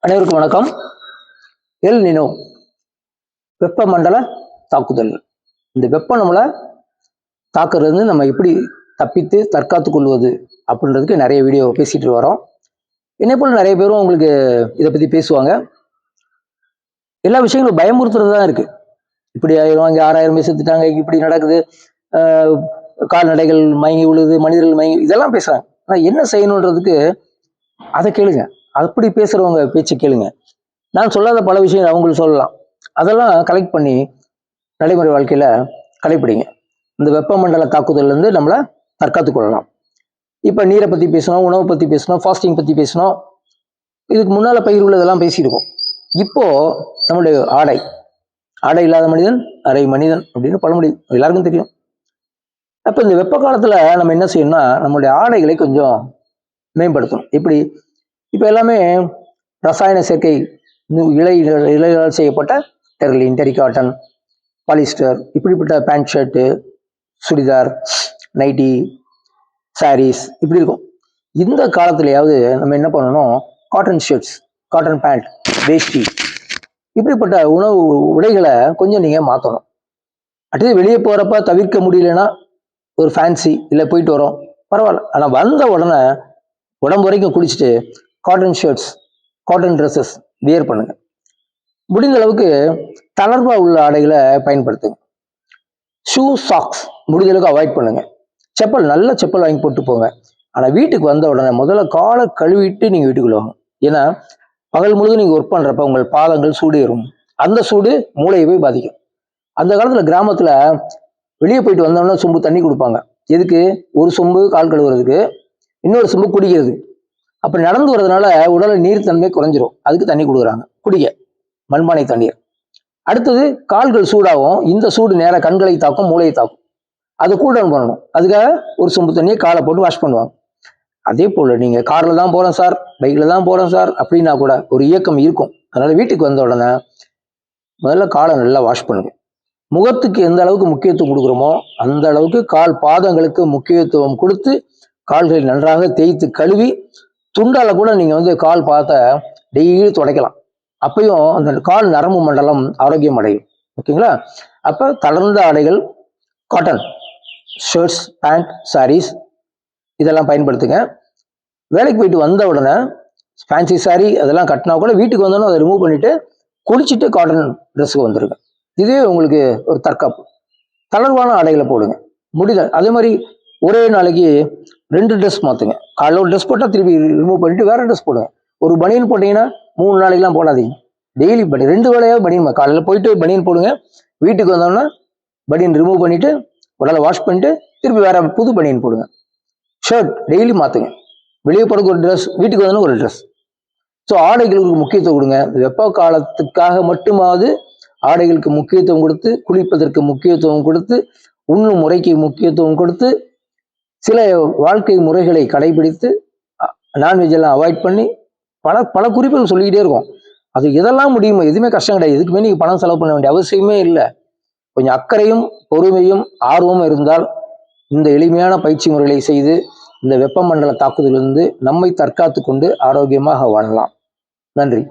அனைவருக்கும் வணக்கம். El Nino வெப்பமண்டல தாக்குதல். இந்த வெப்பம் நம்மளை தாக்குறது நம்ம எப்படி தப்பித்து தற்காத்து கொள்வது அப்படின்றதுக்கு நிறைய வீடியோ பேசிட்டு வரோம். என்னை போல நிறைய பேரும் உங்களுக்கு இதை பற்றி பேசுவாங்க. எல்லா விஷயங்களும் பயமுறுத்துறது தான் இருக்கு. இப்படி ஆயிரும், அங்கே 6000 பேர் செத்துட்டாங்க, இப்படி நடக்குது, கால்நடைகள் மயங்கி விழுது, மனிதர்கள் மயங்கி, இதெல்லாம் பேசுறாங்க. ஆனால் என்ன செய்யணுன்றதுக்கு அதை கேளுங்க. அப்படி பேசுறவங்க பேச்சு கேளுங்க. நான் சொல்லாத பல விஷயங்கள் அவங்களுக்கு சொல்லலாம். அதெல்லாம் கலெக்ட் பண்ணி நடைமுறை வாழ்க்கையில கடைப்பிடிங்க. இந்த வெப்பமண்டல தாக்குதல்லேருந்து நம்மளை தற்காத்து கொள்ளலாம். இப்போ நீரை பற்றி பேசணும், உணவை பற்றி பேசணும், ஃபாஸ்டிங் பற்றி பேசணும். இதுக்கு முன்னால் பயிர் உள்ளதெல்லாம் பேசியிருக்கோம். இப்போ நம்மளுடைய ஆடை இல்லாத மனிதன் அரை மனிதன் அப்படின்னு பழமொழி எல்லாருக்கும் தெரியும். அப்போ இந்த வெப்ப காலத்தில் நம்ம என்ன செய்யணும்னா, நம்மளுடைய ஆடைகளை கொஞ்சம் மேம்படுத்தணும். எப்படி? இப்போ எல்லாமே ரசாயன சேர்க்கை இலைகளால் செய்யப்பட்ட டெர்லின், டெரிகாட்டன், பாலிஸ்டர், இப்படிப்பட்ட pant shirt, churidar, nighty, saris இப்படி இருக்கும். இந்த காலத்துலையாவது நம்ம என்ன பண்ணணும், cotton shirts, cotton pant, veshti, இப்படிப்பட்ட உடைகளை கொஞ்சம் நீங்கள் மாற்றணும். அடுத்து வெளியே போகிறப்ப தவிர்க்க முடியலன்னா ஒரு ஃபேன்சி இல்லை போயிட்டு வரோம், பரவாயில்ல. ஆனால் வந்த உடனே உடம்பு வரைக்கும் குளிச்சுட்டு cotton shirts, cotton dresses wear பண்ணுங்க. முடிந்த அளவுக்கு தளர்வா உள்ள ஆடைகளை பயன்படுத்துங்க. ஷூ, சாக்ஸ் முடிஞ்ச அளவுக்கு அவாய்ட் பண்ணுங்க. செப்பல், நல்ல செப்பல் வாங்கி போட்டு போங்க. ஆனால் வீட்டுக்கு வந்த உடனே முதல்ல காலை கழுவிட்டு நீங்கள் வீட்டுக்குள்ள வாங்க. ஏன்னா பகல் முழுதும் நீங்கள் ஒர்க் பண்ணுறப்ப உங்கள் பாதங்கள் சூடு ஏறும். அந்த சூடு மூளையை போய் பாதிக்கும். அந்த காலத்தில் கிராமத்தில் வெளியே போயிட்டு வந்தோம்னா சொம்பு தண்ணி கொடுப்பாங்க. எதுக்கு? ஒரு சொம்பு கால் கழுவுறதுக்கு, இன்னொரு சொம்பு குடிக்கிறது. அப்படி நடந்து வர்றதுனால உடல் நீர்த்தன்மை குறைஞ்சிரும். அதுக்கு தண்ணி கொடுக்குறாங்க, குடிக்க மண்பானை தண்ணீர். அடுத்தது கால்கள் சூடாகும். இந்த சூடு நேராக கண்களை தாக்கும், மூளையை தாக்கும். அதை கூட பண்ணணும். அதுக்காக ஒரு சொம்பு தண்ணியை காலை போட்டு வாஷ் பண்ணுவாங்க. அதே போல் நீங்கள் காரில் தான் போகிறோம் சார், பைக்கில் தான் போகிறோம் சார் அப்படின்னா கூட ஒரு இயக்கம் இருக்கும். அதனால் வீட்டுக்கு வந்த உடனே முதல்ல காலை நல்லா வாஷ் பண்ணுங்க. முகத்துக்கு எந்த அளவுக்கு முக்கியத்துவம் கொடுக்குறோமோ அந்த அளவுக்கு கால் பாதங்களுக்கு முக்கியத்துவம் கொடுத்து கால்களை நன்றாக தேய்த்து கழுவி துண்டால கூட நீங்கள் கால் பாதத்தை டெய்லி துடைக்கலாம். அப்பயும் அந்த கால் நரம்பு மண்டலம் ஆரோக்கியம் அடையும். ஓகேங்களா? அப்போ தளர்ந்த ஆடைகள், காட்டன் ஷர்ட்ஸ், பேண்ட், சாரீஸ் இதெல்லாம் பயன்படுத்துங்க. வேலைக்கு போயிட்டு வந்த உடனே ஃபேன்சி சாரி அதெல்லாம் கட்டினா கூட வீட்டுக்கு வந்தோன்னே அதை ரிமூவ் பண்ணிட்டு குளிச்சுட்டு காட்டன் ட்ரெஸ்ஸுக்கு வந்துருங்க. இதே உங்களுக்கு ஒரு தற்காப்பு. தளர்வான ஆடைகளை போடுங்க. முடியல அதே மாதிரி ஒரே நாளைக்கு 2 ட்ரெஸ் மாற்றுங்க. காலைல ஒரு ட்ரெஸ் போட்டால் திருப்பி ரிமூவ் பண்ணிட்டு வேற ட்ரெஸ் போடுங்க. ஒரு பனியன் போட்டிங்கன்னா 3 நாளைக்கெலாம் போடாதீங்க. டெய்லி பனியன், 2 வேளையாவது பனியன். காலையில் போயிட்டு பனியன் போடுங்க, வீட்டுக்கு வந்தோன்னா பனியன் ரிமூவ் பண்ணிட்டு உடலை வாஷ் பண்ணிட்டு திருப்பி வேற புது பனியன் போடுங்க. ஷர்ட் டெய்லி மாற்றுங்க. வெளியே போடுறதுக்கு ஒரு ட்ரெஸ், வீட்டுக்கு வந்தோன்னா ஒரு ட்ரெஸ். ஸோ ஆடைகளுக்கு முக்கியத்துவம் கொடுங்க. வெப்ப காலத்துக்காக மட்டுமாவது ஆடைகளுக்கு முக்கியத்துவம் கொடுத்து, குளிப்பதற்கு முக்கியத்துவம் கொடுத்து, உண்ணும் முறைக்கு முக்கியத்துவம் கொடுத்து, சில வாழ்க்கை முறைகளை கடைபிடித்து, நான்வெஜ் எல்லாம் அவாய்ட் பண்ணி பல குறிப்புகள் சொல்லிக்கிட்டே இருக்கும். அது எதெல்லாம் முடியுமோ எதுவுமே கஷ்டம் கிடையாது. எதுக்குமே நீங்கள் பணம் செலவு பண்ண வேண்டிய அவசியமே இல்லை. கொஞ்சம் அக்கறையும் பொறுமையும் ஆர்வமும் இருந்தால் இந்த எளிமையான பயிற்சி முறைகளை செய்து இந்த வெப்பமண்டல தாக்குதலிலிருந்து நம்மை தற்காத்து கொண்டு ஆரோக்கியமாக வாழலாம். நன்றி.